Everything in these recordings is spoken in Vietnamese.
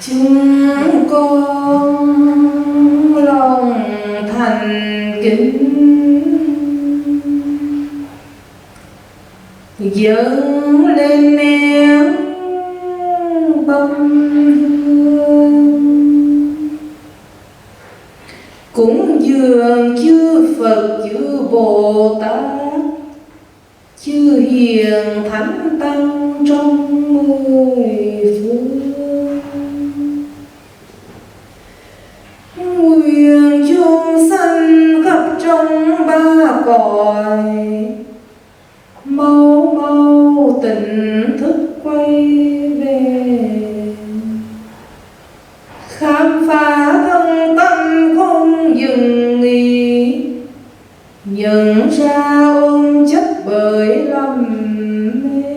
Chúng con lòng thành kính dâng lên nén bông hương, cúng dường chư Phật chư Bồ Tát chư hiền thánh tăng trong mười phương. Nguyện chúng sanh khắp trong ba cõi mau mau tỉnh thức quay về, khám phá thân tâm không dừng nghỉ, nhận ra ôm chấp bởi lầm mê,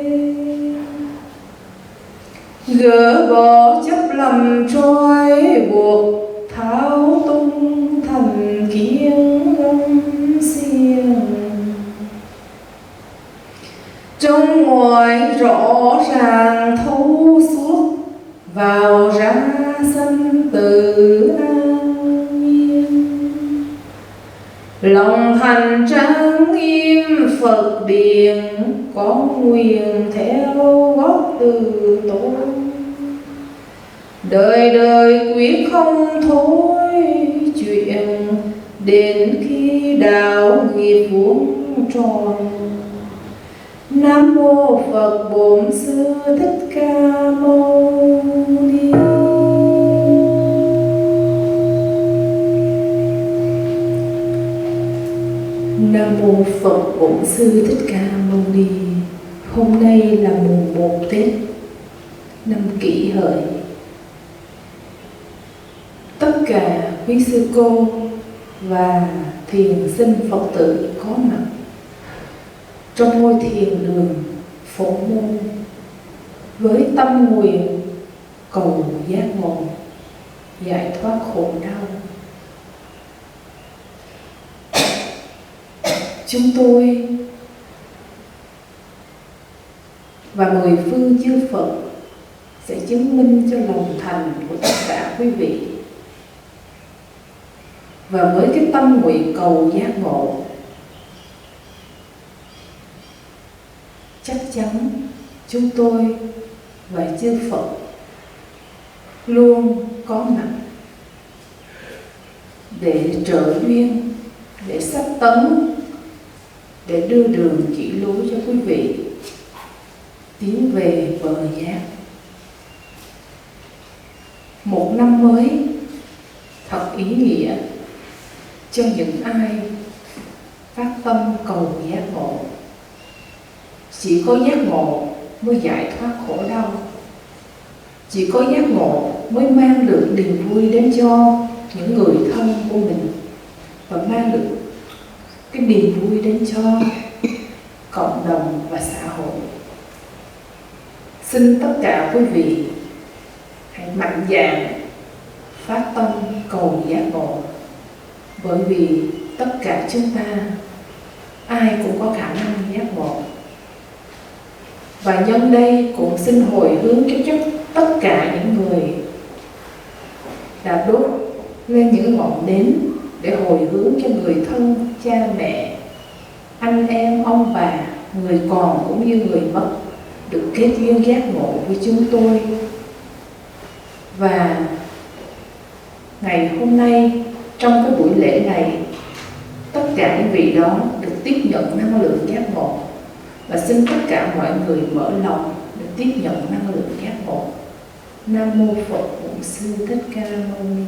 gỡ bỏ chấp lầm trói buộc, tháo tung thành kiến gông xiềng. Trong ngoài rõ ràng thấu suốt, vào ra sanh tử an nhiên. Lòng thành trang nghiêm Phật điện, có nguyện theo gót từ tôn. Đời đời quyết không thôi chuyện, đến khi đạo nghiệp vuông tròn. Nam mô Phật Bổn Sư Thích Ca Mâu Ni. Nam mô Phật Bổn Sư Thích Ca Mâu Ni. Hôm nay là mùng 1 Tết năm Kỷ Hợi. Tất cả quý sư cô và thiền sinh Phật tử có mặt trong ngôi thiền đường Phổ Môn với tâm nguyện cầu giác ngộ, giải thoát khổ đau. Chúng tôi và mười phương chư Phật sẽ chứng minh cho lòng thành của tất cả quý vị. Và với cái tâm nguyện cầu giác ngộ, chắc chắn chúng tôi và chư Phật luôn có mặt để trợ duyên, để sách tấn, để đưa đường chỉ lối cho quý vị tiến về bờ giác. Một năm mới thật ý nghĩa cho những ai phát tâm cầu giác ngộ. Chỉ có giác ngộ mới giải thoát khổ đau. Chỉ có giác ngộ mới mang được niềm vui đến cho những người thân của mình, và mang được cái niềm vui đến cho cộng đồng và xã hội. Xin tất cả quý vị hãy mạnh dạn phát tâm cầu giác ngộ, bởi vì tất cả chúng ta ai cũng có khả năng giác ngộ. Và nhân đây cũng xin hồi hướng cho tất cả những người đã đốt lên những ngọn nến để hồi hướng cho người thân, cha mẹ, anh em, ông bà, người còn cũng như người mất được kết duyên giác ngộ với chúng tôi. Và ngày hôm nay trong cái buổi lễ này, tất cả những vị đó được tiếp nhận năng lượng giác ngộ. Và xin tất cả mọi người mở lòng để tiếp nhận năng lượng giác ngộ. Nam mô Phật Bổn Sư Thích Ca Mâu Ni.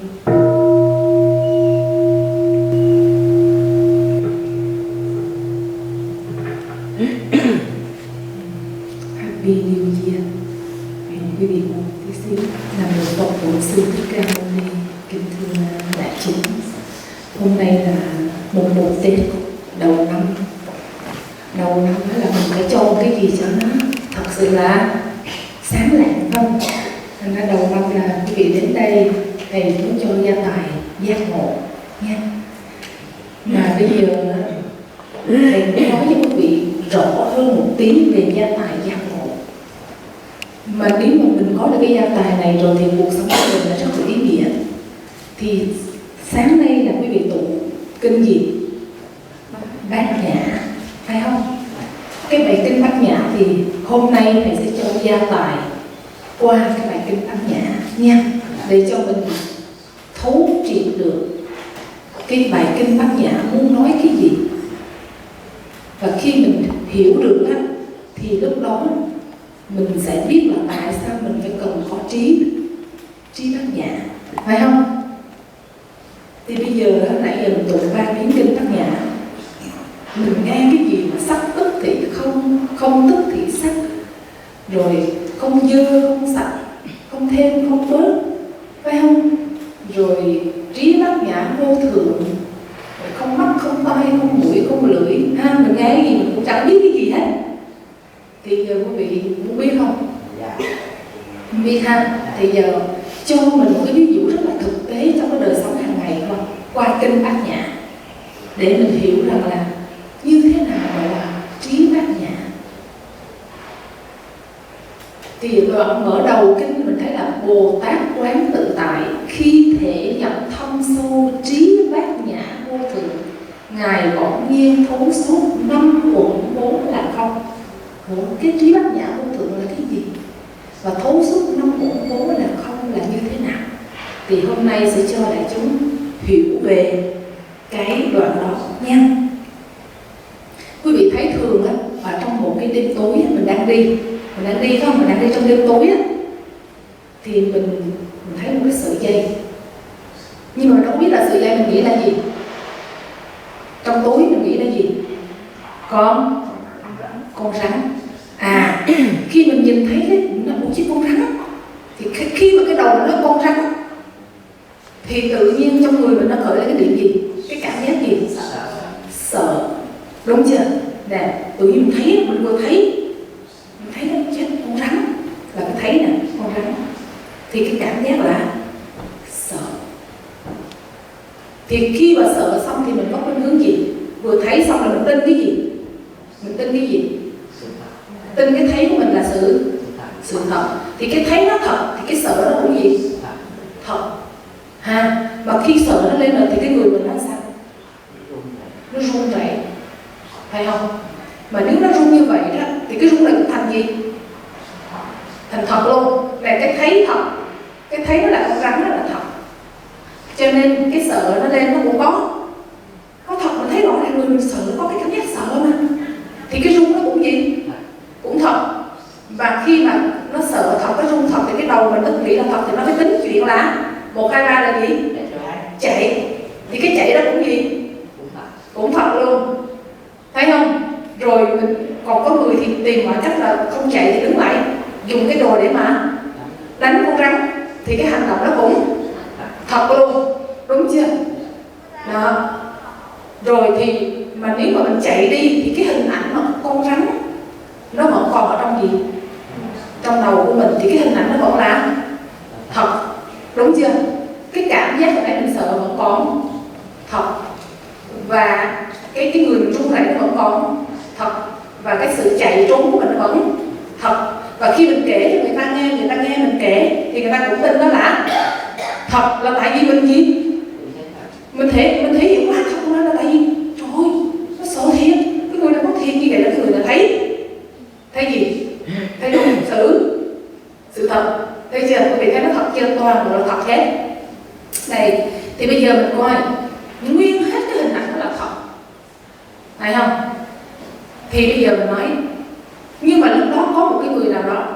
Happy New Year. Hẹn quý vị một tí xíu. Nam mô Phật Bổn Sư Thích Ca Mâu Ni. Kính thưa đại chúng, hôm nay là mùng 1 Tết đầu năm. Đầu năm là mình phải cho cái gì cho nó thật sự là sáng lạng không? Thành ra đầu năm là quý vị đến đây thầy muốn cho gia tài giác ngộ nha. Mà bây giờ thầy muốn nói với quý vị rõ hơn một tí về gia tài giác ngộ. Mà nếu mà mình có được cái gia tài này rồi thì cuộc sống của mình là rất là ý nghĩa. Thì sáng nay là quý vị tụng kinh gì? Bát Nhã, phải không? Cái bài kinh Bát Nhã thì hôm nay thầy sẽ cho gia tài qua cái bài kinh Bát Nhã nha, để cho mình thấu triệt được cái bài kinh Bát Nhã muốn nói cái gì. Và khi mình hiểu được á, thì lúc đó mình sẽ biết là tại sao mình phải cần có trí Bát Nhã, phải không? Thì bây giờ nãy giờ mình tụng 3 biến kinh Bát Nhã, mình nghe cái gì mà sắc tức thì không, không tức thì sắc, rồi không dơ không sạch, không thêm không bớt, phải không? Rồi trí Bát Nhã vô thượng, không mắt không tai không mũi không lưỡi, ha, mình nghe cái gì mình cũng chẳng biết cái gì hết. Thì giờ quý vị muốn biết không? Không biết ha. Thì giờ cho mình một cái ví dụ rất là thực tế trong cái đời sống hàng ngày thôi, qua kinh Bát Nhã, để mình hiểu rằng là như thế nào gọi là trí Bát Nhã. Thì đoạn mở đầu kinh mình thấy là Bồ Tát quán tự tại, khi thể nhập thâm sâu trí Bát Nhã vô thượng, ngài bỗng nhiên thấu suốt 5 uẩn 4 là không. Ủa, cái trí Bát Nhã vô thượng là cái gì? Và thấu suốt 5 uẩn 4 là không là như thế nào? Thì hôm nay sẽ cho đại chúng hiểu về cái đoạn đó nha. Quý vị thấy thường á, ở trong một cái đêm tối mình đang đi không? Mình đang đi trong đêm tối á, thì mình thấy một cái sợi dây, nhưng mà mình đâu biết là sợi dây, mình nghĩ là gì? Trong tối mình nghĩ là gì? Con rắn. À, khi mình nhìn thấy cái một chiếc con rắn, thì khi mà cái đầu nó nói con rắn, thì tự nhiên trong người mình nó khởi lên cái điểm gì? Cái cảm giác gì? Sợ. Đúng chưa? Nè, tự nhiên mình vừa thấy nó chết con rắn, là cái thấy nè, con rắn, thì cái cảm giác là sợ. Thì khi mà sợ xong thì mình có khuynh hướng gì? Vừa thấy xong là mình tin cái gì? Tin cái thấy của mình là sự thật. Thì cái thấy nó thật thì cái sợ nó cũng gì? Thật. Ha, mà khi sợ nó lên rồi thì cái người mình nó sao? Nó run rẩy, phải không? Mà nếu nó run như vậy đó, thì cái run này cũng thành gì? Thành thật luôn. Là cái thấy thật, cái thấy nó là con rắn, nó là thật. Cho nên cái sợ nó lên nó cũng có thật, mình thấy rõ ràng người mình sợ, có cái cảm giác sợ mà. Thì cái run nó cũng gì? Cũng thật. Và khi mà nó sợ thật, nó run thật, thì cái đầu mình nó nghĩ là thật, thì nó phải tính chuyện là 1, 2, 3 là gì? Chạy. Thì cái chạy đó cũng gì? Cũng thật luôn, thấy không? Rồi mình còn có người thì tìm mọi cách là không chạy thì đứng lại, dùng cái đồ để mà đánh con rắn, thì cái hành động đó cũng thật luôn, đúng chưa? Đó. Rồi thì mà nếu mà mình chạy đi thì cái hình ảnh mà con rắn nó vẫn còn ở trong gì? Trong đầu của mình, thì cái hình ảnh nó vẫn là thật, đúng chưa? Cái cảm giác hồi nãy mình sợ vẫn còn thật, và cái người mình run rẩy nó vẫn còn thật, và cái sự chạy trốn của mình nó vẫn thật. Và khi mình kể cho người ta nghe mình kể, thì người ta cũng tin đó là thật, là tại vì mình gì? Mình thể hiện quá thật của nó, là tại vì trời ơi, nó sợ thiệt. Cái người nào có thiệt như vậy là cái người nào thấy gì? Thấy đúng sự thật. Thấy chưa? Quý vị thấy nó thật chưa? Toàn bộ là thật hết. Này, thì bây giờ mình coi nguyên hết cái hình ảnh đó là thật, phải không? Thì bây giờ mình nói, nhưng mà lúc đó có một cái người nào đó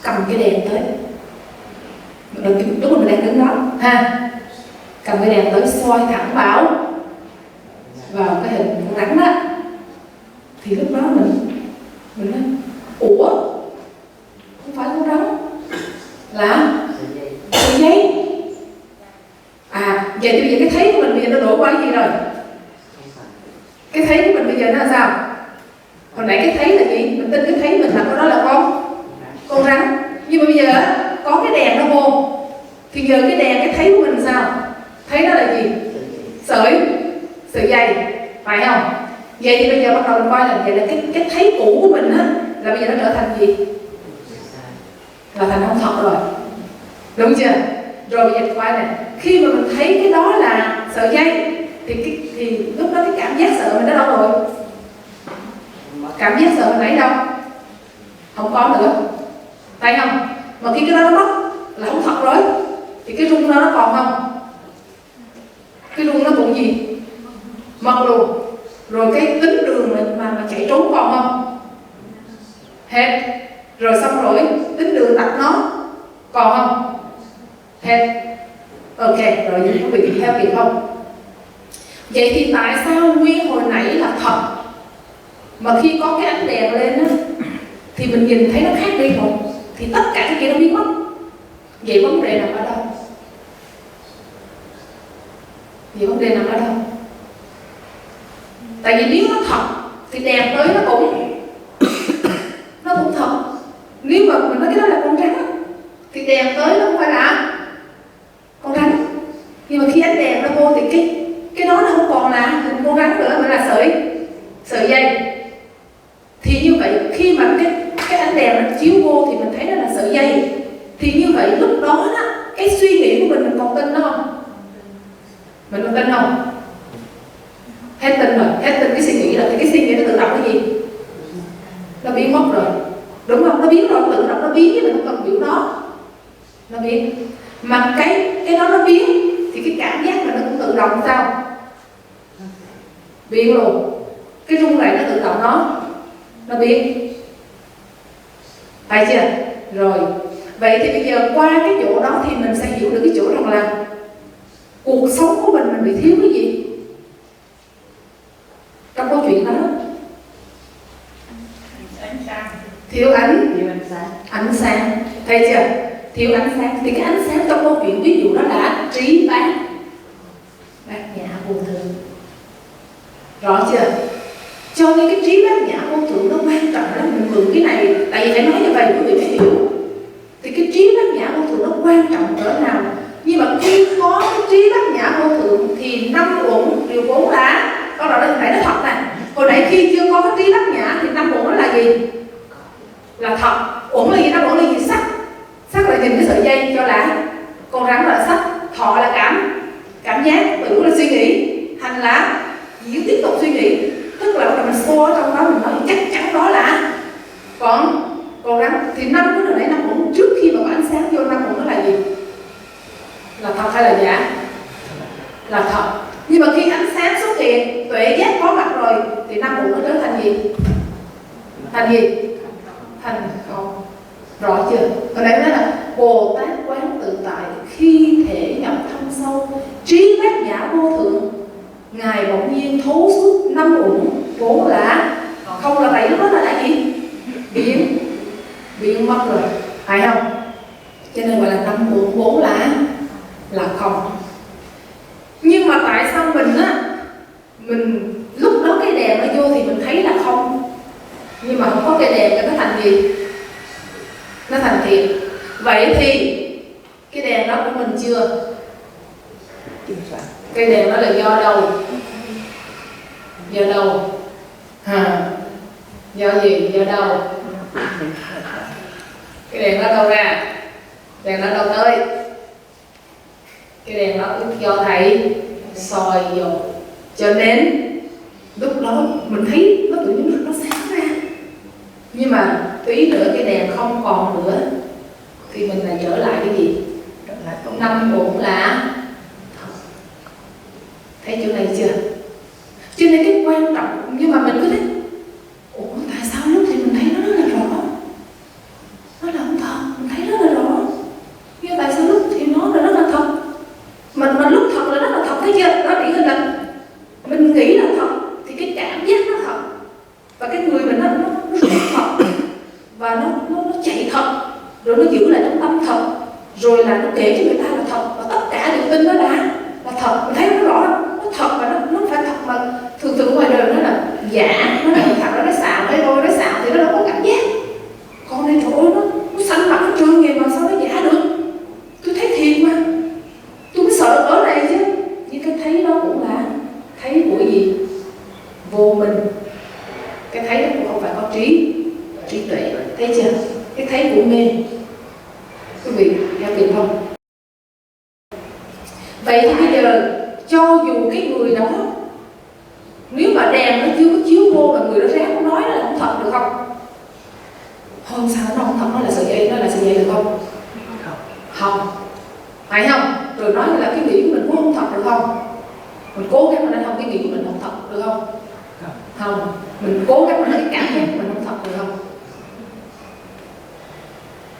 cầm cái đèn tới, lúc mà mình đang đứng đó ha, cầm cái đèn tới soi thẳng vào cái hình con rắn đó, thì lúc đó mình nói ủa, không phải con rắn, là sợi dây. À, vậy thì bây giờ cái thấy của mình bây giờ nó đổi qua cái gì rồi? Cái thấy của mình bây giờ nó là sao? Hồi nãy cái thấy là gì? Mình tin cái thấy mình là có đó là con rắn. Nhưng mà bây giờ có cái đèn nó vô, thì giờ cái đèn, cái thấy của mình sao? Thấy đó là gì? Sợi dây, phải không? Vậy thì bây giờ bắt đầu mình coi là vậy là cái thấy cũ của mình á, là bây giờ nó trở thành gì? Là thành không thật rồi, đúng chưa? Rồi bây giờ quay này, khi mà mình thấy cái đó là sợi dây thì lúc đó cái cảm giác sợ mình nó đâu rồi? Cảm giác sợ mình nãy đâu? Không có nữa, thấy không? Mà khi cái đó nó mất là không thật rồi, thì cái rung đó nó còn không? Cái rung nó cũng gì? Mất luôn. Rồi cái tính đường mà chạy trốn còn không? Hết. Rồi xong rồi tính đường đặt nó còn không? Hết. Ok, rồi những quý vị theo kịp không? Vậy thì tại sao nguyên hồi nãy là thật, mà khi có cái ánh đèn lên á thì mình nhìn thấy nó khác đi rồi, thì tất cả cái kia nó biến mất? Vậy vấn đề nằm ở đâu? Vậy vấn đề nằm ở đâu? Tại vì nếu nó thật thì đèn tới nó cũng thật. Nếu mà mình nói cái đó là con rắn thì đèn tới nó không phải là con rắn. Nhưng mà khi ánh đèn nó vô thì cái đó nó không còn là hình con rắn nữa, mà là sợi dây. Thì như vậy khi mà cái ánh đèn nó chiếu vô thì mình thấy nó là sợi dây. Thì như vậy lúc đó cái suy nghĩ của mình còn tin nó không? Mình còn tin không? Hết tin rồi, hết tin cái suy nghĩ rồi, thì cái suy nghĩ nó tự động cái gì? Nó biến mất rồi, đúng không? Nó biến rồi, tự động nó biến, chứ mình không cần biểu nó biến. Mà cái đó nó biến thì cái cảm giác mình nó cũng tự động sao? Biến luôn. Cái rung này nó tự động nó biến. Thấy chưa? Rồi, vậy thì bây giờ qua cái chỗ đó thì mình sẽ hiểu được cái chỗ rằng là cuộc sống của mình bị thiếu cái gì trong câu chuyện đó? Thiếu ánh sáng. Thấy chưa? Thiếu ánh sáng. Thì cái ánh sáng trong câu chuyện ví dụ đó là trí bát nhã vô thường. Rõ chưa? Cho nên cái trí bát nhã vô thường nó quan trọng lắm. Mình mượn cái này tại vì phải nói như vậy quý vị phải hiểu. Thì cái trí bát nhã vô thường nó quan trọng cỡ nào? Nhưng mà khi có cái trí bát nhã vô thường thì năm uẩn điều vốn là con nói đây nãy nó thật nè. Hồi nãy khi chưa có cái trí bát nhã thì năm uẩn nó là gì? Là thật. Uẩn là gì? Năm uẩn là gì? Sắc là nhìn cái sợi dây cho là con rắn là sắc, thọ là cảm giác, tưởng là suy nghĩ, hành là diễn tiếp tục suy nghĩ. Tức là mình xô ở trong đó mình nói chắc chắn đó là con rắn. Thì năm cái hồi nãy năm uẩn trước khi mà có ánh sáng vô, năm uẩn nó là gì? Là thật hay là giả? Là thật. Nhưng mà khi ánh sáng xuất hiện, tuệ giác có mặt rồi thì năm uẩn nó trở thành gì? Thành gì? Thành không. Rõ chưa? Hồi nãy nói là Bồ Tát quán tự tại, khi thể nhập thâm sâu, trí bát nhã vô thượng, Ngài bỗng nhiên thấu suốt năm uẩn vốn là không, là vậy lúc đó là gì? Biến mất rồi, phải không? Cho nên gọi là năm uẩn vốn là không. Nhưng mà tại sao mình lúc đó cái đèn nó vô thì mình thấy là không, nhưng mà không có cái đèn nó thành gì? Nó thành thiệt. Vậy thì cái đèn đó của mình chưa? Cái đèn đó là do đâu? Do đâu? Do gì? Do đâu? Cái đèn đó đâu ra? Đèn đó đâu tới? Cái đèn đó do thầy soi vô. Cho nên lúc đó mình thấy nó tự nhiên nó sáng ra. Nhưng mà tí nữa cái đèn không còn nữa thì mình lại trở lại cái gì? Năm uẩn là thật. Thấy chỗ này chưa? Cho nên cái quan trọng, nhưng mà mình cứ thấy ủa tại sao lúc thì mình thấy nó rất là rõ, nó là không thật, mình thấy rất là rõ. Nhưng tại sao lúc thì nó là rất là thật, mình lúc thật là rất là thật, thấy chưa? Nó điển hình là mình nghĩ là thật thì cái cảm giác nó thật, và cái người mình nó rất thật, và nó chạy thật, rồi nó giữ lại trong tâm thật, rồi là nó kể cho người ta là thật, và tất cả đều tin nó là thật. Mình thấy nó rõ không? Nó thật và nó phải thật, mà thường ngoài đời nó là giả, nó là thật, nó xạo, nó xạo thì nó đâu có cảm giác. Con này trời ơi, nó xanh mặt nó trơn vậy mà sao nó giả được? Tôi thấy thiệt mà, tôi mới sợ cỡ này chứ. Nhưng cái thấy đó cũng là thấy của gì? Vô minh. Cái thấy đó cũng không phải có trí trí tuệ. Thấy chưa? Cái thấy của mê. Quý vị theo kịp không? Vậy thì bây giờ cho dù cái người đó, nếu mà đèn nó chưa có chiếu vô mà người đó ráng nói là không thật được không? Không sao nó không thật, nó là sợi dây, nó là sợi dây được không? Không. Phải không? Rồi nói là cái nghĩ của mình cũng không thật được không? Mình cố gắng mà nói không, cái nghĩ của mình không thật được không? Không. Mình cố gắng mà nói cái cảm giác của mình không thật được không?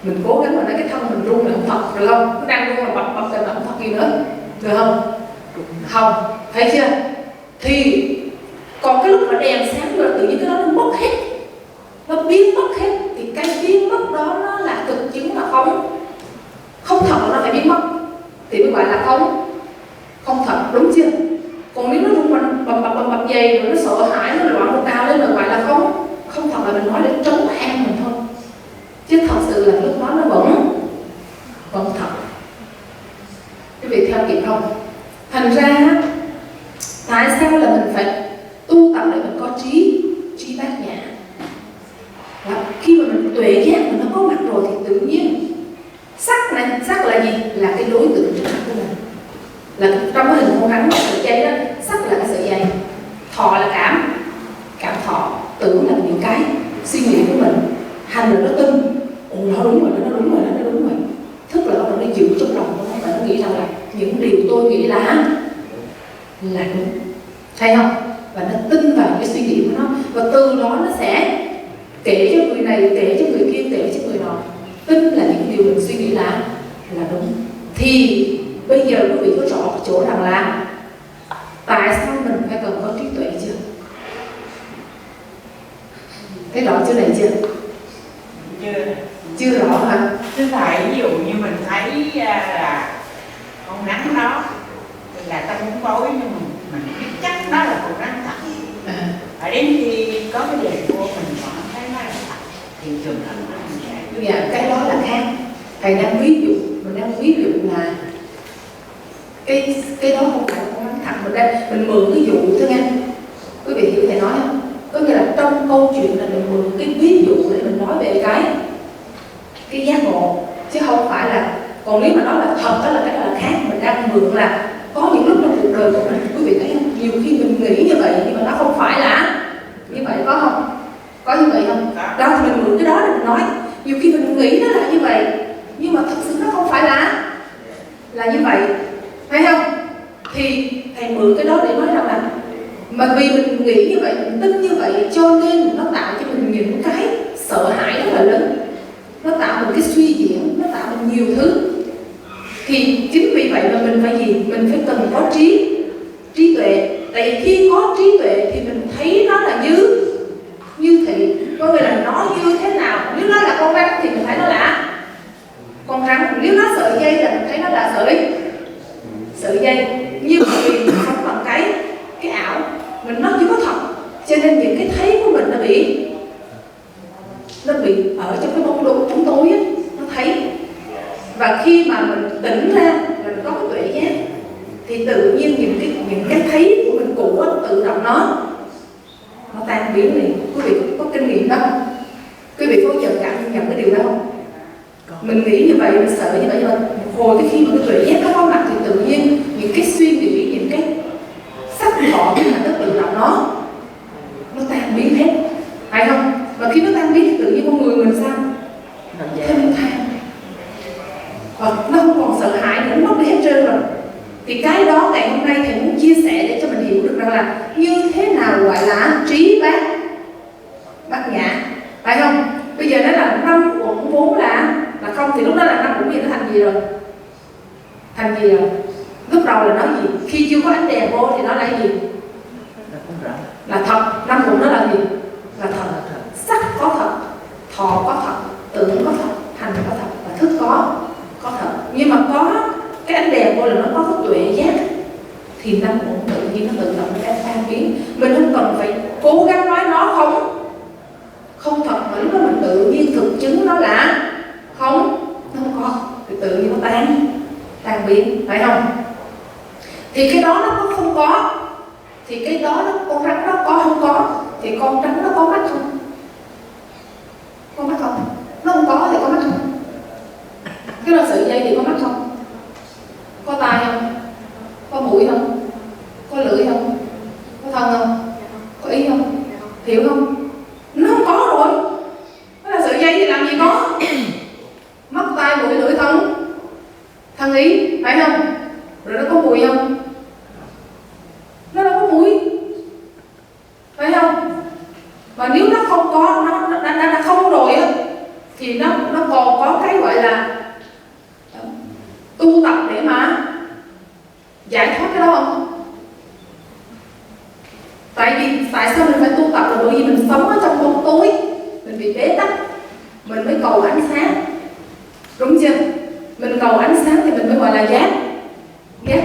Mình cố gắng mà nói cái thân mình run là không thật được không? Nó đang run là bập bập là không thật gì nữa, được không? Không. Thấy chưa? Thì còn cái lúc mà đèn sáng rồi tự nhiên cái đó nó mất hết, nó biến mất hết, thì cái biến mất đó nó là thực chứng là không thật, là nó phải biến mất thì mới gọi là không thật, đúng chưa? Còn nếu nó rung bầm bập dày rồi nó sợ hãi, nó loạn một cao lên là gọi là không thật, là mình nói để trấn an mình thôi, chứ thật sự là lúc đó nó vẫn thật. Quý vị theo kịp không? Thành ra tại sao là mình phải tu tập để mình có trí bát nhã? Khi mà mình tuệ giác mình nó có mặt rồi thì tự nhiên sắc này, sắc là gì? Là cái đối tượng trước mặt của mình, là trong cái hình con rắn và sợi dây đó. Sắc là cái sợi dây, thọ là cảm thọ, tưởng là những cái suy nghĩ của mình, hành là nó tin, nó đúng rồi, nó đúng rồi. Thức là nó giữ trong lòng của nó, và nó nghĩ rằng là những điều tôi nghĩ là đúng, thấy không? Và nó tin vào cái suy nghĩ của nó, và từ đó nó sẽ kể cho người này, kể cho người kia, kể cho người nọ, tin là những điều mình suy nghĩ là đúng. Thì bây giờ quý vị có rõ chỗ rằng là tại sao mình phải cần có trí tuệ chưa? Thấy rõ chưa này chưa? Chưa rõ hả? Thưa thầy, ví dụ như mình thấy là con rắn đó là ta muốn bối, nhưng mình biết chắc đó là con rắn thật. Và đến khi có cái đèn vô mình vẫn thấy nó là thật, thì trường hợp đó mình sẽ... Dạ, cái đó là khác. Thầy đang ví dụ, mình đang ví dụ là cái đó không phải là con rắn thật. Mình mượn ví dụ thôi nghe. Quý vị hiểu thầy nói không? Có nghĩa là trong câu chuyện là mình mượn cái ví dụ để mình nói về cái giác ngộ, chứ không phải là, còn nếu mà nói là thật đó là cái đó là khác. Mình đang mượn là có những lúc trong cuộc đời của mình, quý vị thấy không? Nhiều khi mình nghĩ như vậy nhưng mà nó không phải là như vậy, có không? Có như vậy không? Đó thì mình mượn cái đó để mình nói. Nhiều khi mình nghĩ nó là như vậy nhưng mà thật sự nó không phải là như vậy, thấy không? Thì thầy mượn cái đó để nói rằng là mà vì mình nghĩ như vậy, mình tin như vậy, cho nên nó tạo cho mình những cái sợ hãi rất là lớn, nó tạo mình cái suy diễn, nó tạo mình nhiều thứ. Thì chính vì vậy mà mình phải gì? Mình phải cần có trí tuệ. Tại vì khi có trí tuệ thì mình thấy nó là như thị, có nghĩa là nó như thế nào. Nếu nó là con rắn thì mình thấy nó là con rắn, nếu nó sợi dây là mình thấy nó là sợi dây. Nhưng mà vì mình sống bằng cái ảo, nó chưa có thật, cho nên những cái thấy của mình nó bị ở trong cái bóng tối á, nó thấy. Và khi mà mình tỉnh ra, mình có cái tuệ giác, thì tự nhiên những cái thấy của mình cũ á, tự động nó tan biến liền. Quý vị có kinh nghiệm đó không? Quý vị có giờ cảm nhận cái điều đó không? Mình nghĩ như vậy, mình sợ như vậy, nhưng mà một hồi cái khi mà cái tuệ giác nó có mặt thì tự nhiên những cái suy nghĩ, những cái sắc thọ của mình nó tự động nó tan biến hết, phải không? Và khi nó tan biến thì tự nhiên con người mình sao? Thênh thang, và nó không còn sợ hãi nữa, nó mất đi hết trơn rồi. Thì cái đó ngày hôm nay thầy muốn chia sẻ để cho mình hiểu được rằng là như thế nào gọi là trí bát nhã, phải không? Bây giờ nó là 5 uẩn vốn là không, thì lúc đó là 5 uẩn gì nó thành gì rồi? Thành gì rồi? Lúc đầu là nói gì? Khi chưa có ánh đèn vô thì nó là gì? Là thật. 5 uẩn đó là gì? Là thật. Sắc có thật, thọ có thật, tưởng có thật, hành có thật, và thức có thật. Nhưng mà có cái ánh đèn vô là nó có cái tuệ giác, thì 5 uẩn tự nhiên nó tự động nó đang tan biến. Mình không cần phải cố gắng nói nó không thật, mà lúc đó mình tự nhiên thực chứng nó là nó không có, thì tự nhiên nó tan biến, phải không? Thì cái đó nó có không có, thì cái đó con rắn nó có không có, thì con rắn nó có mắt không? ý không? Hiểu không? Nó không có rồi. Nó là sợi dây thì làm gì có. Mắt tai mũi lưỡi thân ý, phải không? Rồi nó có mùi không? Nó đâu có mùi, phải không? Mà nếu nó không có, nó không rồi á, thì nó còn có cái gọi là tu tập để mà giải thoát cái đó không? Tại sao mình phải tu tập? Là bởi vì mình sống ở trong bóng tối, mình bị bế tắc, mình mới cầu ánh sáng, đúng chưa? Mình cầu ánh sáng thì mình mới gọi là giác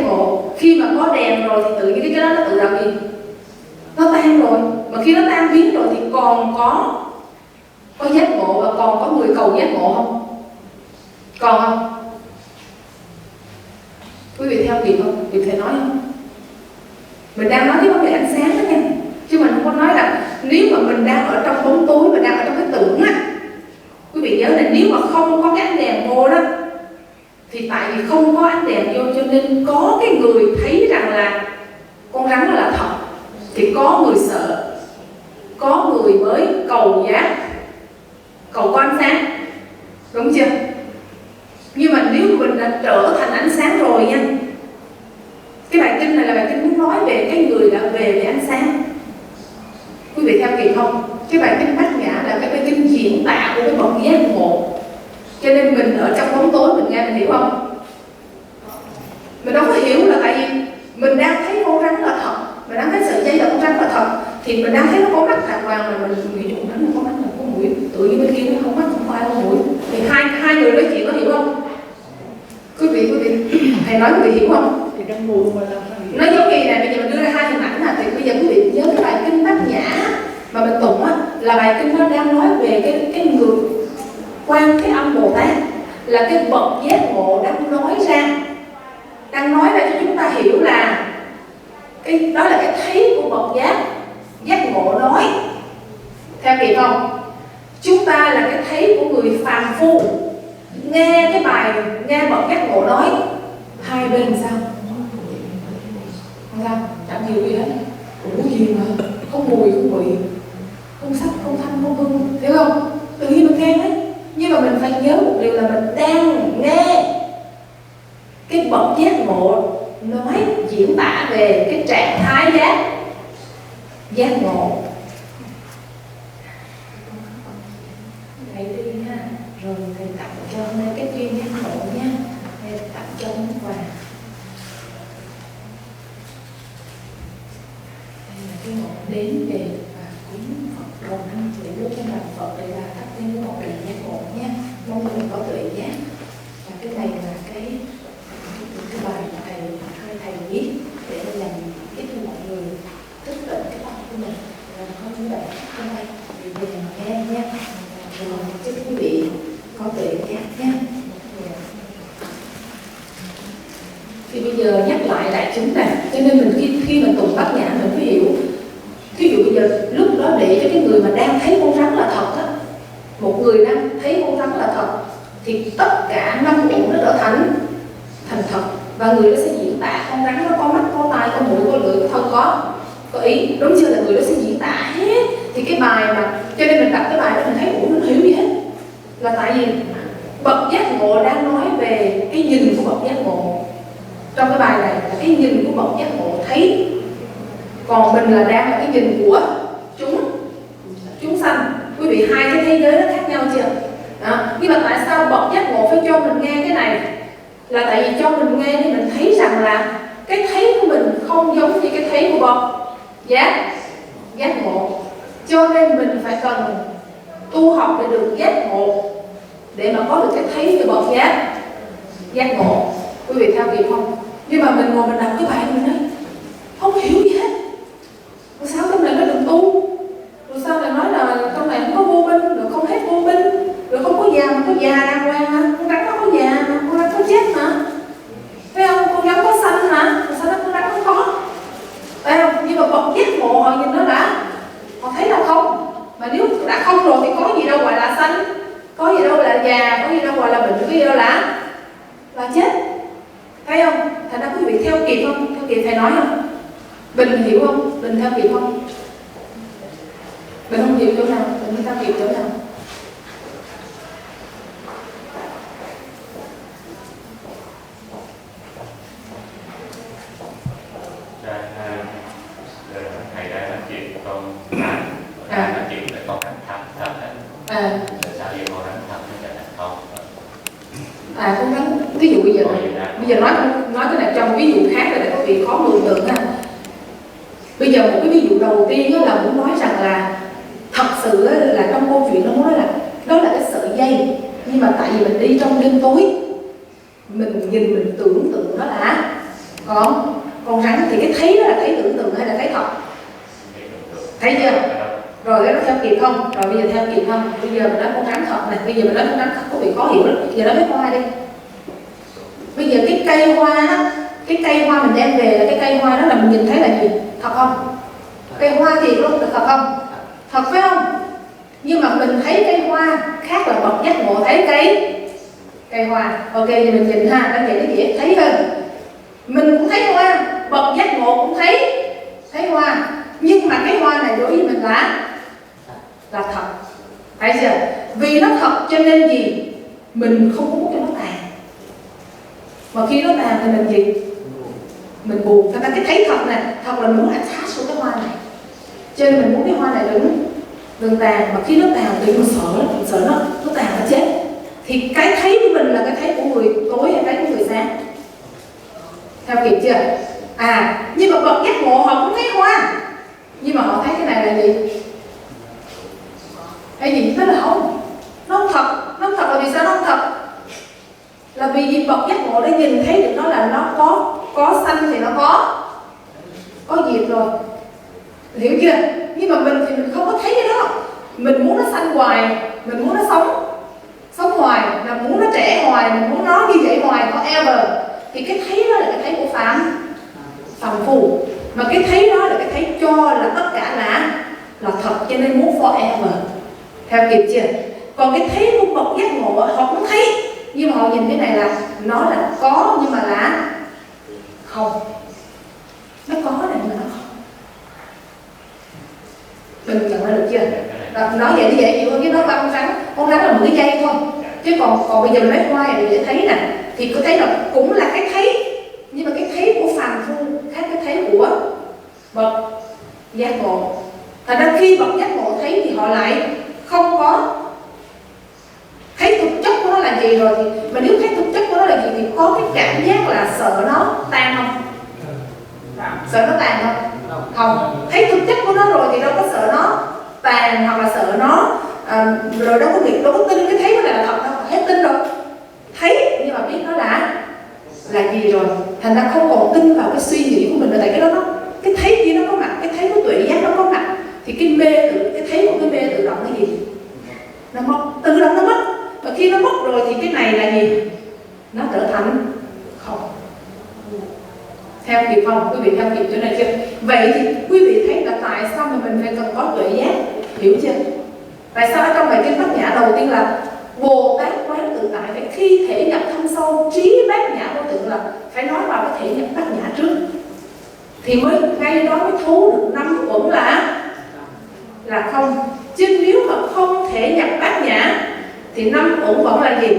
ngộ. Khi mà có đèn rồi thì tự nhiên cái đó nó tự làm gì? Nó tan rồi. Mà khi nó tan biến rồi thì còn có giác ngộ và còn có người cầu giác ngộ không? Còn không? Quý vị theo kịp không? Quý vị thầy nói không? Mình đang nói cái vấn đề ánh sáng đó nha, chứ mình không có nói là nếu mà mình đang ở trong bóng tối, mình đang ở trong cái tưởng á. Quý vị nhớ là nếu mà không có cái ánh đèn vô đó, thì tại vì không có ánh đèn vô cho nên có cái người thấy rằng là con rắn là thật, thì có người sợ, có người mới cầu có ánh sáng, đúng chưa? Nhưng mà nếu mình đã trở thành ánh sáng rồi nha, cái bài kinh này là bài kinh muốn nói về cái người đã về ánh sáng. Quý vị theo kịp không? Cái bài kinh Bát Nhã là cái bài kinh diễn tả của cái bậc giác ngộ. Cho nên mình ở trong bóng tối mình nghe mình hiểu không? Mình đâu có hiểu là tại vì mình đang thấy con rắn là thật, mình đang thấy sợi dây là con rắn là thật, thì mình đang thấy nó có mắt đàng hoàng mà mình nghĩ con rắn là con mắt là có mũi, tự nhiên bên kia nó không mắt không ai có mũi, thì hai người nói chuyện có hiểu không? Quý vị thầy nói quý vị hiểu không? Thì đang mù mà làm sao hiểu? Nó giống như này, bây giờ mình đưa ra hai hình ảnh thì bây giờ quý vị nhớ cái bài kinh Bát Nhã mà mình tụng á, là bài kinh nó đang nói về cái người Quan Thế Âm Bồ Tát, là cái bậc giác ngộ đang nói ra cho chúng ta hiểu là cái đó là cái thấy của bậc giác ngộ nói. Theo kịp không? Chúng ta là cái thấy của người phàm phu, nghe cái bài, nghe bậc giác ngộ nói, hai bên sao? Không sao, chẳng hiểu gì hết. Ủa gì mà không mùi, không vị, không sắc, không thanh, không hương, hiểu không? Tự nhiên mình nghe đấy. Nhưng mà mình phải nhớ một điều là mình đang nghe cái bậc giác ngộ nói diễn tả về cái trạng thái giác ngộ. Thầy đi ha, rồi thầy tặng cho hôm nay cái duyên giác ngộ nha, thầy tặng cho món quà. Đây là cái ngộ đến về và cúng Phật đầu năm để đốt cho đạo Phật, đây là các cái ngộ để giác ngộ nha, mong mình có tuệ giác. Và cái này là cái bài mà thầy viết để làm giúp cho mọi người thức tỉnh cái tâm của mình, làm có những bài hôm nay thì về mà nghe nha, rồi chúc quý vị có tuệ giác nha. Thì bây giờ nhắc lại đại chúng này, cho nên mình khi mình tụng Bát Nhã mình phải hiểu. Ví dụ bây giờ lúc đó để cho cái người mà đang thấy con rắn là thật á, một người đang thấy con rắn là thật, thì tất cả năm uẩn nó trở thành thật, và người đó sẽ diễn tả con rắn nó có mắt, có tai, có mũi, có lưỡi, có thân, có ý, đúng chưa? Là người đó sẽ diễn tả hết. Thì cái bài mà cho nên mình đọc cái bài đó mình thấy ủa nó hiểu gì hết, là tại vì bậc giác ngộ đang nói về cái nhìn của bậc giác ngộ. Trong cái bài này là cái nhìn của bậc giác ngộ thấy, còn mình là đang là cái nhìn của chúng sanh. Quý vị, hai cái thế giới nó khác nhau chưa? Đó. Nhưng mà tại sao bậc giác ngộ phải cho mình nghe cái này? Là tại vì cho mình nghe để mình thấy rằng là cái thấy của mình không giống như cái thấy của bậc giác ngộ. Cho nên mình phải cần tu học để được giác ngộ, để mà có được cái thấy như bậc giác ngộ. Quý vị theo kịp không? Nhưng mà mình ngồi mình đọc cái bài mình nói không hiểu gì hết. Rồi sao trong này nó đừng tu? Rồi sao lại nói là trong này không có vô minh, rồi không hết vô minh, rồi không có già mà có già đàng hoàng mà, con rắn nó có già mà, con rắn có chết mà, thấy không? Con rắn có xanh mà, rồi sao con rắn không có? Thấy không? Nhưng mà bậc giác ngộ họ nhìn nó đã, họ thấy là không. Mà nếu đã không rồi thì có gì đâu gọi là xanh, có gì đâu là già, có gì đâu gọi là bệnh, có gì đâu là chết. Thấy không? Thành ra quý vị theo kịp không? Theo kịp thầy nói không? Bình Mình không hiểu chỗ nào, mình ta hiểu chỗ nào? Thầy đang nói chuyện con nói chuyện với con đánh thầm thật đấy. Sao vậy con đánh thầm nó trở thành không? Con đánh ví dụ bây giờ nói cái này trong ví dụ khác rồi để các vị khó mường tượng ha. Bây giờ một cái ví dụ đầu tiên đó là muốn nói rằng là thật sự là trong câu chuyện nó muốn nói là đó là cái sợi dây, nhưng mà tại vì mình đi trong đêm tối, mình nhìn mình tưởng tượng nó là con rắn, thì cái thấy đó là thấy tưởng tượng hay là thấy thật? Thấy chưa? Rồi cái nó theo kịp không? Rồi bây giờ theo kịp không? Bây giờ mình nói con rắn thật này, bây giờ mình nói con rắn thật có bị khó hiểu lắm. Giờ nói với hoa đi. Bây giờ cái cây hoa đó, cái cây hoa mình đem về là cái cây hoa đó là mình nhìn thấy là gì? Thật không? Cây hoa thì luôn thật không? Thật phải không? Nhưng mà mình thấy cây hoa khác là bậc giác ngộ thấy cây hoa. Ok, thì mình nhìn ha, nó vậy nó dễ thấy hơn. Mình cũng thấy hoa, bậc giác ngộ cũng thấy hoa, nhưng mà cái hoa này đối với mình là thật. Thấy chưa? Vì nó thật cho nên gì? Mình không muốn cho nó tàn. Mà khi nó tàn thì mình gì? Mình buồn. Cho nên cái thấy thật này, thật là muốn attach xuống cái hoa này. Cho nên mình muốn cái hoa này đừng tàn. Mà khi nó tàn thì mình sợ nó tàn nó chết. Thì cái thấy của mình là cái thấy của người tối hay cái của người sáng? Theo kịp chưa? Nhưng mà bậc giác ngộ họ cũng thấy hoa, nhưng mà họ thấy cái này là gì? Cái gì? Nó là không. Nó không thật. Nó không thật là vì sao nó không thật? Là vì bậc giác ngộ đã nhìn thấy được nó là nó có xanh thì nó có diệt rồi. Hiểu chưa? Nhưng mà mình thì mình không có thấy cái đó. Mình muốn nó xanh hoài, mình muốn nó sống hoài, là muốn nó trẻ hoài, mình muốn nó như vậy hoài, forever. Thì cái thấy đó là cái thấy của phàm phu. Mà cái thấy đó là cái thấy cho là tất cả là thật, cho nên muốn forever. Theo kịp chưa? Còn cái thấy của bậc giác ngộ họ cũng thấy, nhưng mà họ nhìn cái này là nó là có nhưng mà là không. Nó có này nhưng mà nó không. Mình nhận ra được chưa? Nói vậy như vậy, chứ nó con rắn là một cái dây thôi. Chứ còn bây giờ mình nói hoa này để thấy nè, thì có thấy là cũng là cái thấy, nhưng mà cái thấy của phàm phu khác cái thấy của bậc giác ngộ. Thành ra khi bậc giác ngộ thấy thì họ lại không có thấy thực chất của nó là gì rồi. Thì mà nếu thấy thực chất của nó là gì thì có cái cảm giác là sợ nó tan không? Sợ nó tàn không? Không. Thấy thực chất của nó rồi thì đâu có sợ nó tàn hoặc là sợ nó rồi đâu có tin cái thấy nó là thật đâu, hết tin rồi. Thấy nhưng mà biết nó là gì rồi, thành ra không còn tin vào cái suy nghĩ của mình nữa. Tại cái đó cái thấy kia nó có mặt, cái thấy của tuệ giác nó có mặt, thì cái thấy của cái mê tự động cái gì? Nó mất, tự động nó mất. Và khi nó mất rồi thì cái này là gì? Nó trở thành không. Theo kịp không? Quý vị theo kịp chỗ này chưa? Vậy thì quý vị thấy là tại sao mà mình phải cần có tuệ giác? Hiểu chưa? Tại sao ở trong bài kinh Bát Nhã đầu tiên là Bồ Tát quán tự tại, phải khi thể nhập thâm sâu trí Bát Nhã vô tượng là phải nói vào cái thể nhập Bát Nhã trước, thì mới ngay đó mới thấu được năm uẩn là không. Chứ nếu mà không thể nhập Bát Nhã thì năm uẩn vẫn là gì?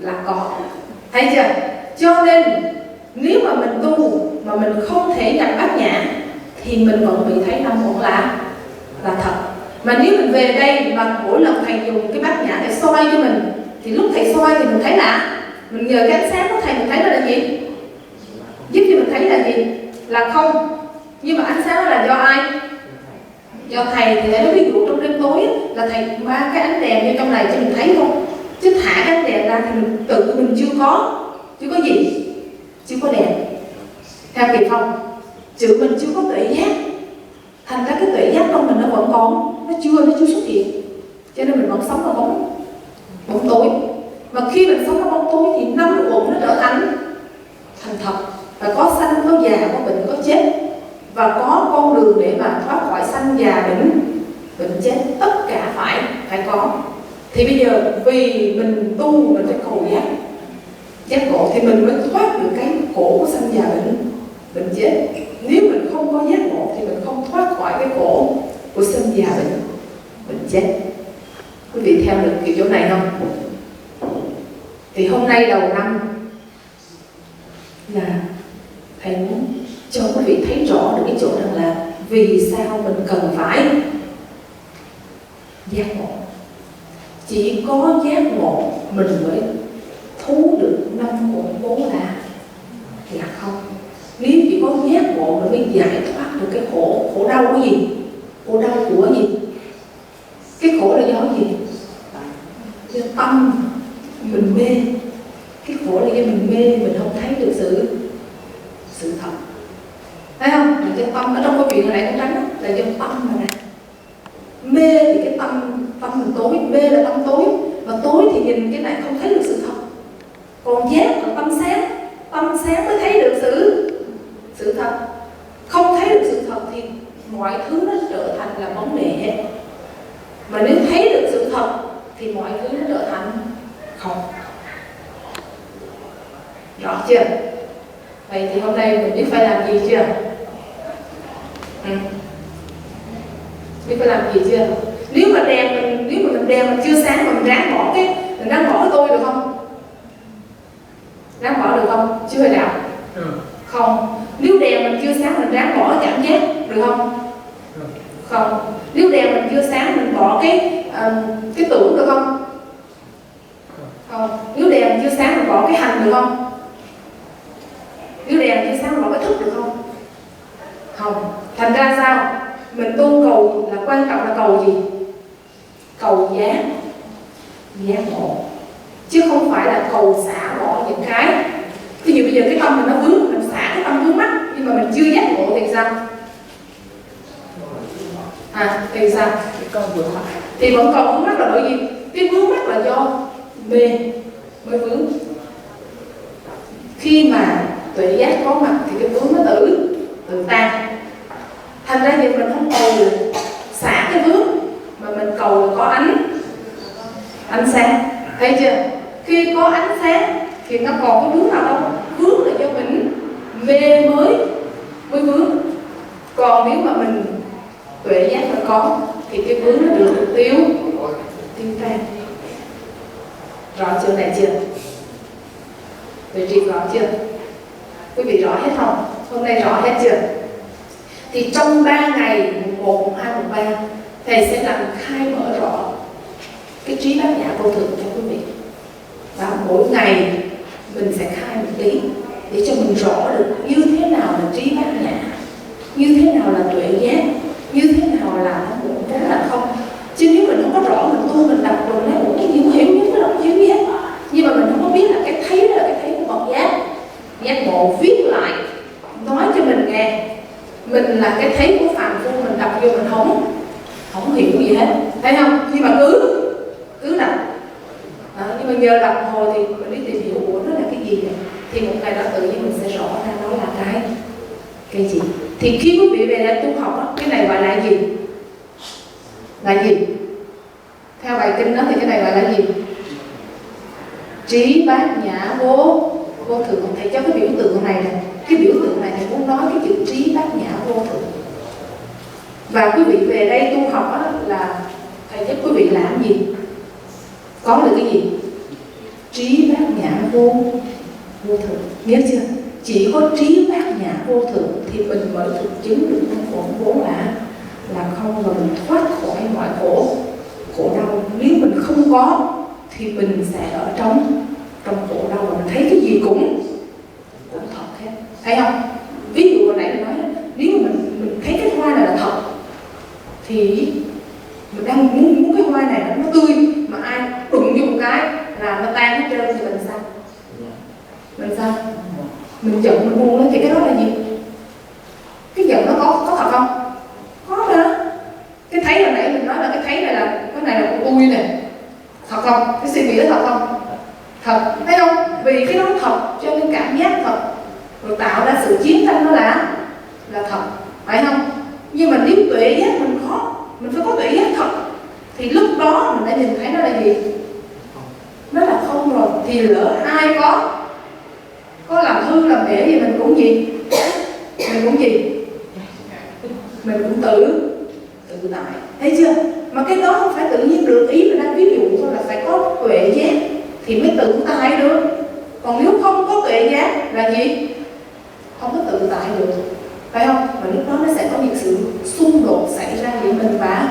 Là có. Thấy chưa? Cho nên nếu mà mình tu mà mình không thể nhập Bát Nhã thì mình vẫn bị thấy năm uẩn là thật. Mà nếu mình về đây mà mỗi lần thầy dùng cái Bát Nhã để soi cho mình, thì lúc thầy soi thì mình thấy là mình nhờ cái ánh sáng của thầy mình thấy đó là gì? Giúp cho mình thấy là gì? Là không. Nhưng mà ánh sáng đó là do ai? Do thầy. Thì thầy nói ví dụ trong đêm tối là thầy mang cái ánh đèn vô trong này cho mình thấy không? Chứ thả cái ánh đèn ra thì mình tự mình chưa có gì? Chưa có đèn. Theo kịp không? Chữ mình chưa có tuệ giác, thành ra cái tuệ giác trong mình nó vẫn còn, nó chưa xuất hiện, cho nên mình vẫn sống ở bóng tối. Mà khi mình sống ở bóng tối thì năm uẩn nó trở thành thật, và có sanh, có già, có bệnh, có chết, và có con đường để mà thoát khỏi sanh già bệnh chết, tất cả phải có. Thì bây giờ vì mình tu mình phải cầu giác ngộ thì mình mới thoát được cái khổ của sanh già bệnh chết. Nếu mình không có giác ngộ thì mình không thoát khỏi cái khổ của già mình chết. Quý vị theo được kiểu chỗ này không? Thì hôm nay đầu năm là thầy muốn cho quý vị thấy rõ được cái chỗ rằng là vì sao mình cần phải giác ngộ. Chỉ có giác ngộ mình mới thu được 5 nguồn vốn là không. Nếu chỉ có giác ngộ mình mới giải thoát được cái khổ đau của gì? Khổ đau của gì? Cái khổ là do gì? Do tâm mình mê. Cái khổ là do mình mê, mình không thấy được sự thật. Thấy không? Là do tâm. Ở trong câu chuyện này con trắng là do tâm mà nè. Mê thì cái tâm mình tối, mê là tâm tối. Và tối thì nhìn cái này không thấy được sự thật. Còn giác là tâm sáng mới thấy được sự thật. Không thấy được sự thật thì mọi thứ nó trở thành là bóng đè hết. Mà nếu thấy được sự thật thì mọi thứ nó trở thành không. Rõ chưa? Vậy thì hôm nay mình biết phải làm gì chưa? Biết phải làm gì chưa? Nếu mà mình đèn mình chưa sáng mà mình ráng bỏ cái tôi được không? Ráng bỏ được không? Chưa hề đạo. Không. Nếu đèn mình chưa sáng mình ráng bỏ cảm giác được không? Không. Nếu đèn mình chưa sáng mình bỏ cái tưởng được không? Không. Nếu đèn mình chưa sáng mình bỏ cái hành được không? Nếu đèn chưa sáng mình bỏ cái thức được không? Không. Thành ra sao? Mình tu cầu là quan trọng là cầu gì? Cầu giác ngộ, chứ không phải là cầu xả bỏ những cái. Ví dụ bây giờ cái tâm mình nó vướng, mình xả cái tâm vướng mắt nhưng mà mình chưa giác ngộ thì sao? Thì sao? Thì vẫn còn vướng mắt là bởi vì cái vướng mắt là do mê mới vướng. Khi mà tuệ giác có mặt thì cái vướng nó tự tan. Thành ra giờ mình không cầu được xả cái vướng mà mình cầu là có ánh sáng. Thấy chưa? Khi có ánh sáng thì nó còn có vướng nào đâu. Vướng là do mình mê mới vướng. Còn nếu mà mình tuệ giác nó có thì cái vướng nó được tiêu tan. Rõ chưa này chưa? Tuệ triệt rõ chưa? Quý vị rõ hết không? Hôm nay rõ hết chưa? Thì trong 3 ngày mùng 1, mùng 2, mùng 3 thầy sẽ làm khai mở rõ cái trí bát nhã vô thường cho quý vị. Và mỗi ngày mình sẽ khai một tí để cho mình rõ được như thế nào là trí bát nhã, như thế nào là tuệ giác, như thế nào là nó cũng vốn là không. Chứ nếu mình không có rõ, mình tu mình đọc rồi nói cái gì cũng hiểu nhất, nó không hiểu gì hết. Nhưng mà mình không có biết là cái thấy đó là cái thấy của Phật giác ngộ viết lại nói cho mình nghe. Mình là cái thấy của phàm phu, mình đọc vô mình không hiểu gì hết, thấy không? Nhưng mà cứ đọc. Nhưng mà nhờ đọc hồi thì mình biết tìm hiểu của nó là cái gì này. Thì một ngày đó tự nhiên mình sẽ rõ ra nó là cái gì. Thì khi quý vị về đây tu học đó, cái này gọi là gì? Là gì? Theo bài kinh đó thì cái này gọi là gì? Trí bát nhã vô thường. Thầy cho cái biểu tượng này nè. Cái biểu tượng này thầy muốn nói cái chữ trí bát nhã vô thường. Và quý vị về đây tu học đó, là thầy giúp quý vị làm gì? Có được cái gì? Trí bát nhã vô thường. Nhớ chưa? Chỉ có trí bát nhã vô thường thì mình mới thực chứng được vốn là không, và mình thoát khỏi mọi khổ đau. Nếu mình không có thì mình sẽ ở trong khổ đau và mình thấy cái gì cũng thật hết. Thấy không? Ví dụ hồi nãy mình nói nếu mà mình thấy cái hoa này là thật thì mình đang muốn cái hoa này nó tươi, mà ai đụng vô một cái là nó tan hết trơn thì mình sao? Mình giận mình buồn lên thì cái đó là gì? Cái giận nó có thật không? Có mà. Cái thấy hồi nãy mình nói là cái này là của tôi nè, thật không? Cái suy nghĩ đó thật không? Thật, thấy không? Vì cái đó thật cho nên cảm giác thật rồi tạo ra sự chiến tranh, nó là thật, phải không? Nhưng mà nếu tuệ giác mình phải có tuệ giác thật thì lúc đó mình đã nhìn thấy nó là gì? Nó là không rồi. Thì lỡ ai có làm hư làm bể gì mình cũng gì? Mình cũng tự tự tại, thấy chưa? Mà cái đó không phải tự nhiên được, ý mình đang ví dụ thôi, là phải có tuệ giác thì mới tự tại được. Còn nếu không có tuệ giác là gì? Không có tự tại được, phải không? Và lúc đó nó sẽ có những sự xung đột xảy ra giữa mình và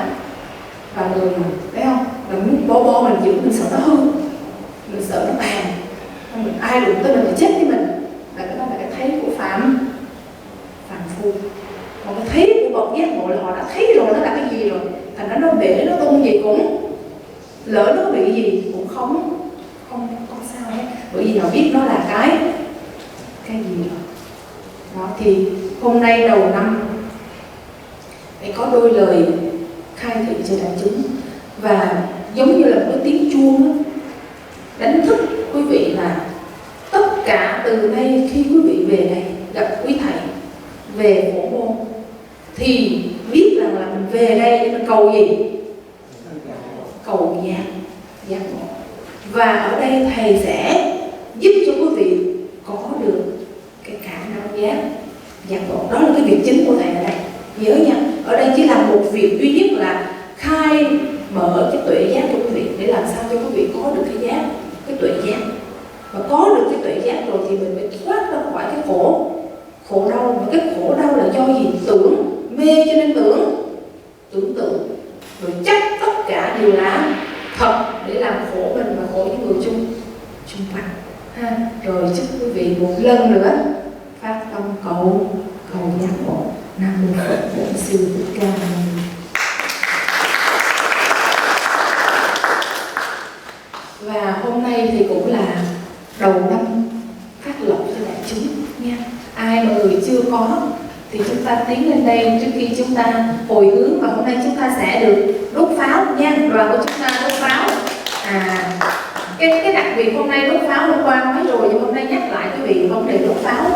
người mình, phải không? Mình muốn bo mình giữ, mình sợ nó hư, mình sợ nó tàn, mình ai đụng tới mình thì chết với mình. Là cái đó là cái thấy của phàm phu. Còn cái thấy của bậc giác ngộ là họ đã thấy rồi nó là cái gì rồi, thành ra nó bể nó tung gì cũng lỡ nó bị gì cũng không có sao hết, bởi vì họ biết nó là cái gì rồi. Đó thì hôm nay đầu năm phải có đôi lời khai thị cho đại chúng, và giống như là một cái tiếng chuông đó, đánh thức quý vị là tất cả từ nay khi quý vị về đây gặp quý thầy về phổ môn thì biết rằng là mình về đây để mình cầu gì? Cầu giác ngộ. Và ở đây thầy sẽ giúp cho quý vị có được cái khả năng giác ngộ. Đó là cái việc chính của thầy ở đây. Nhớ nha, ở đây chỉ làm một việc duy nhất là khai mở cái tuệ giác của quý vị để làm sao cho quý vị có được cái tuệ giác. Và có được cái tuệ giác rồi thì mình mới thoát ra khỏi cái khổ đau. Mà cái khổ đau là do gì? Tưởng, mê cho nên tưởng tượng rồi chắc tất cả đều là thật để làm khổ mình và khổ những người chung quanh ha. Rồi chúc quý vị một lần nữa phát tâm cầu giác ngộ. Nam mô Phật Bổn Sư Thích Ca Mâu Ni. Và hôm nay thì cũng là đầu năm phát lộc cho đại chúng nha. Ai mà người chưa có thì chúng ta tiến lên đây trước khi chúng ta hồi hướng, và hôm nay chúng ta sẽ được đốt pháo nha. Đoàn của chúng ta đốt pháo. Cái đặc biệt hôm nay đốt pháo hôm qua nói rồi, nhưng hôm nay nhắc lại quý vị vấn đề đốt pháo.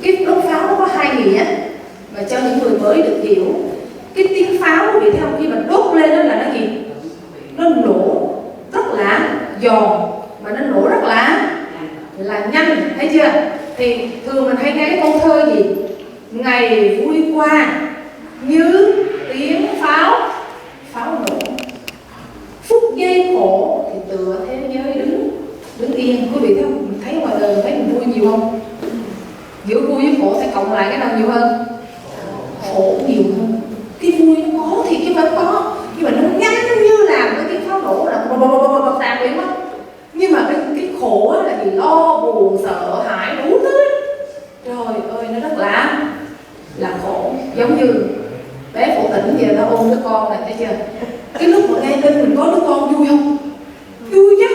Cái đốt pháo nó có hai nghĩa mà cho những người mới được hiểu. Cái tiếng pháo quý vị thấy không, khi mà đốt lên đó là nó gì? Nó nổ rất là giòn mà nó nổ rất là nhanh, thấy chưa? Thì thường mình hay nghe cái câu thơ gì? Ngày vui qua như tiếng pháo nổ, phút giây khổ thì tựa thế giới đứng yên. Quý vị thấy không? Mình thấy ngoài đời mình thấy mình vui nhiều không? Giữa vui với khổ sẽ cộng lại cái nào nhiều hơn? Khổ nhiều hơn. Cái vui nó có thì chứ phải có, nhưng mà nó nhanh như làm cái tiếng pháo nổ là tàn biến mất. Nhưng mà cái khổ là gì? Lo buồn sợ hãi đủ thứ. Trời ơi, nó rất là khổ. Giống như bé Phổ Tỉnh giờ nó ôm đứa con này, thấy chưa? Cái lúc mà nghe tin mình có đứa con vui không? Vui chứ.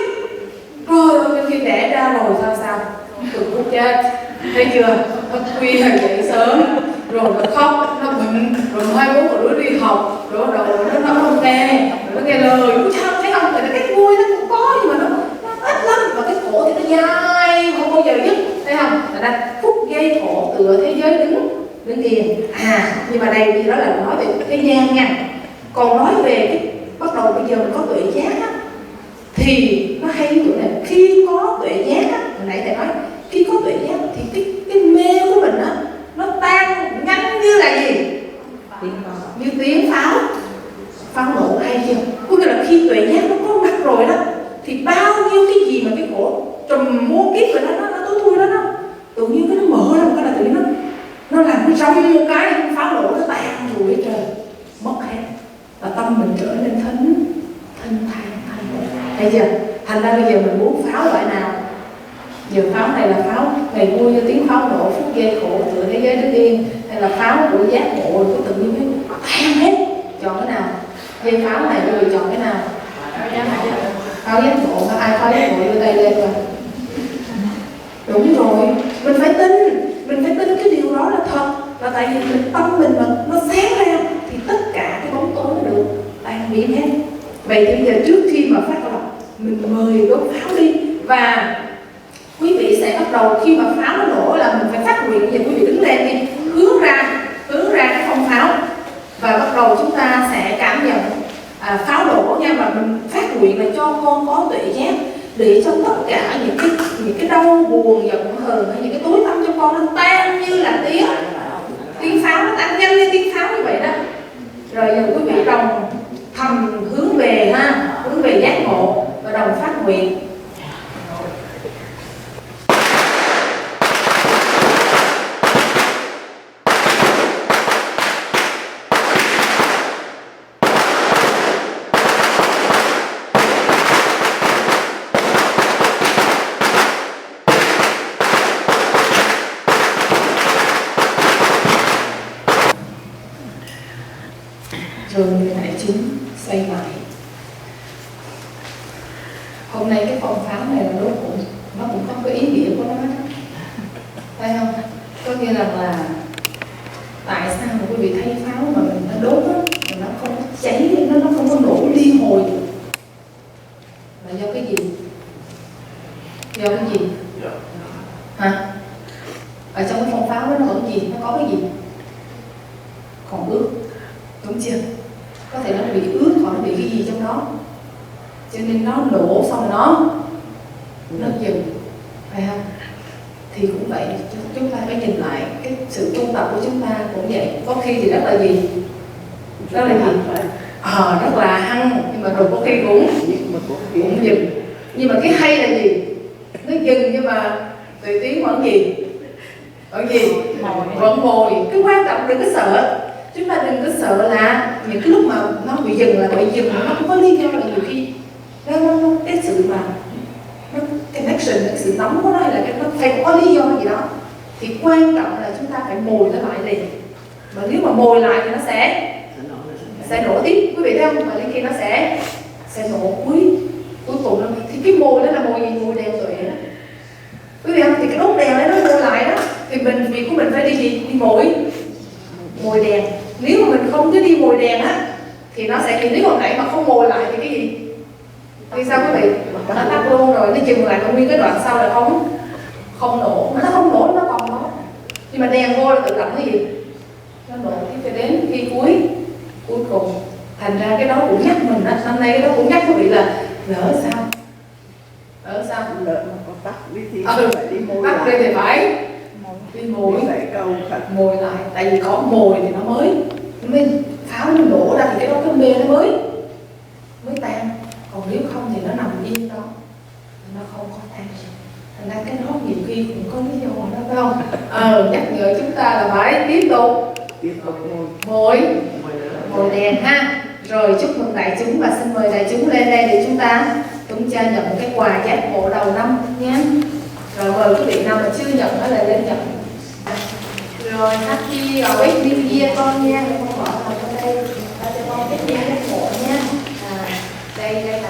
Rồi khi đẻ ra rồi sao? Tụi cũng chết, thấy chưa? Nó khuya dậy sớm, rồi nó khóc, nó bệnh, rồi 2-4 đứa đi học, rồi nó không nghe, rồi nó nghe lời. Thấy không? Thì cái vui nó cũng có, nhưng mà nó ít lắm. Và cái khổ thì nó dài, không bao giờ dứt, thấy không? Thành ra phút giây khổ tựa thế giới đứng yên. Nhưng mà đây thì đó là nói về cái gian nha. Còn nói về cái bắt đầu bây giờ mình có tuệ giác á, thì nó hay cái chỗ này. Khi có tuệ giác á, hồi nãy thầy nói, khi có tuệ giác thì cái mê của mình á, nó tan nhanh như là gì? Như tiếng pháo nổ, hay chưa? Có nghĩa là khi tuệ giác nó có mặt rồi đó, thì bao nhiêu cái gì mà cái khổ trùm muôn kiếp rồi nó tối thui đó, nó tự nhiên cái nó mở ra một cái là tự nhiên nó làm cái rong một cái pháo nổ, nó tan rồi trời, mất hết. Và tâm mình trở nên thanh thản, thấy chưa? Thành ra bây giờ mình muốn pháo loại nào? Giờ pháo này là pháo ngày vui như tiếng pháo nổ, phút giây khổ tựa thế giới đứng yên, hay là pháo của giác ngộ rồi tự nhiên cái tan hết. Chọn cái nào? Dây pháo này quý vị chọn cái nào? Pháo giác ngộ. Ai pháo giác ngộ đưa tay lên rồi. Đúng rồi, mình phải tin cái điều đó là thật. Là tại vì tâm mình mà nó sáng ra thì tất cả cái bóng tối nó được tan biến hết. Vậy thì bây giờ trước khi mà phát lộc, mình mời đốt pháo đi. Và quý vị sẽ bắt đầu, khi mà pháo nó nổ là mình phải phát nguyện. Bây giờ quý vị đứng lên đi, hướng ra cái phong pháo, và bắt đầu chúng ta sẽ cảm nhận pháo nổ nha. Và mình phát nguyện là cho con có tuệ giác, để cho tất cả những cái đau buồn giận hờn hay những cái tối tăm trong con nó tan như là tiếng pháo, nó tan nhanh như tiếng pháo như vậy đó. Rồi giờ quý vị thầm hướng về ha, hướng về giác ngộ và đồng phát nguyện. Rồi người đại chúng xoay lại. Hôm nay cái phong pháo này là nó cũng có cái ý nghĩa của nó, phải không? Có nghĩa là tại sao mà quý vị thấy pháo mà mình nó đốt á, mà nó không có cháy, nó không có nổ liên hồi, là do cái gì? Do cái gì? Hả? Ở trong cái phong pháo đó nó có cái gì? Nó có cái gì? Còn ướt, đúng chưa? Có thể nó bị ướt hoặc nó bị cái gì trong đó, cho nên nó nổ xong nó dừng, phải không? Thì cũng vậy, chúng ta phải nhìn lại cái sự tu tập của chúng ta cũng vậy. Có khi thì rất là gì? Rất là gì? Rất là hăng, nhưng mà rồi có khi cũng dừng. Nhưng mà cái hay là gì? Nó dừng nhưng mà tùy tiếng vẫn gì? Vẫn mồi. Cái quan trọng đừng có sợ. Chúng ta đừng có sợ là những cái lúc mà nó bị dừng là bị dừng, nó không có lý do, là nhiều khi nó cái sự mà nó connection, cái sự nóng của nó, hay là cái nó phải có lý do gì đó. Thì quan trọng là chúng ta phải mồi nó lại liền. Mà nếu mà mồi lại thì nó sẽ nổ tiếp, quý vị thấy không? Mà đến khi nó sẽ nổ cuối cùng. Thì cái mồi đó là mồi gì? Mồi đèn tuệ đó, quý vị không? Thì cái đốt đèn đấy nó mồi lại đó, thì việc của mình phải đi gì? Đi mồi đèn. Nếu mà mình không cứ đi mồi đèn á thì nó sẽ, nếu hồi nãy mà không mồi lại thì cái gì? Thì sao quý vị? Nó tắt luôn rồi, nó dừng lại, còn nguyên cái đoạn sau là không nổ. Mà nó không nổ, nó còn đó. Nhưng mà đèn vô là tự động cái gì? Nó nổ tiếp cho đến khi cuối cùng. Thành ra cái đó cũng nhắc mình đó, hôm nay cái đó cũng nhắc quý vị là lỡ sao? Lỡ mà có tắt đi thì phải đi mồi tắt lại. thì phải đi mồi lại, tại vì có mồi thì nó mới pháo nó nổ ra, thì cái đó cái mê nó mới tan. Còn nếu không thì nó nằm yên đó, nó không có tan. Thành ra cái đó nhiều khi cũng có lý do đó, phải không? Nhắc nhở chúng ta là phải tiếp tục mồi đèn ha. Rồi chúc mừng đại chúng và xin mời đại chúng lên đây để chúng ta nhận cái quà giác ngộ đầu năm nhé. Rồi mời quý vị nào mà chưa nhận đó là lên nhận. Rồi happy Wake New Year con nha, con bỏ vào trong đây cho con cái giác ngộ nha. Đây là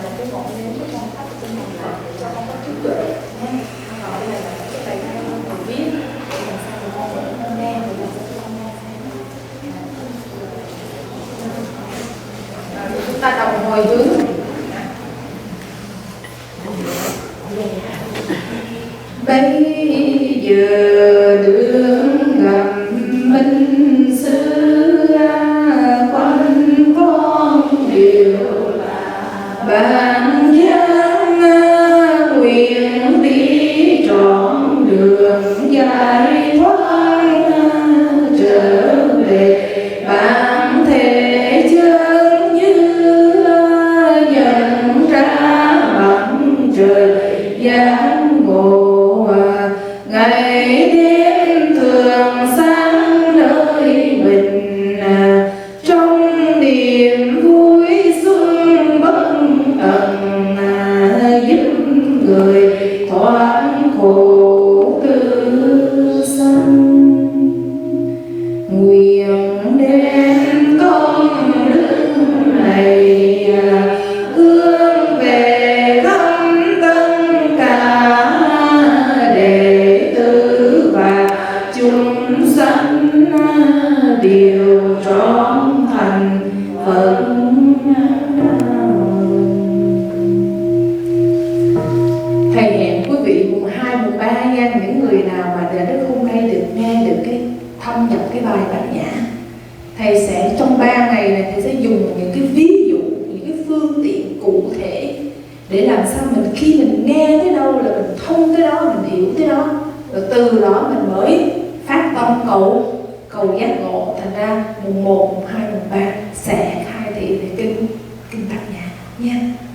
một cái ngọn nến của con thắp trên màn lại để cho con có trí tuệ nha. Con gọi đây là cái bài thơ con viết để làm sao mà con vẫn nghe rồi làm sao con nghe xem. Rồi chúng ta đồng hồi hướng. Bây giờ đường gặp minh sư quanh con đều là bạn dân nguyện đi trọn đường giải thoát trở về bản thể chân như nhận ra bằng trời giác ngộ. Ngày đêm thường sáng nơi mình trong niềm vui xuân bất tận giúp người thoát khổ tư sanh. Nguyện đem công đức này hướng về thăm tất cả đệ tử và chúng sanh đều trọn thành Phật đạo. Thầy hẹn quý vị mùng 2, mùng 3 nha, những người nào mà đã đến hôm nay được nghe được cái thâm nhập cái bài Bát Nhã. Thầy sẽ trong 3 ngày này thầy sẽ dùng những cái ví dụ, những cái phương tiện cụ thể để làm sao mình khi mình nghe tới đâu là mình thông tới đó, mình hiểu tới đó, rồi từ đó mình mới phát tâm cầu giác ngộ. Thành ra mùng 1, mùng 2, mùng 3 sẽ khai thị về kinh kinh Bát Nhã nha.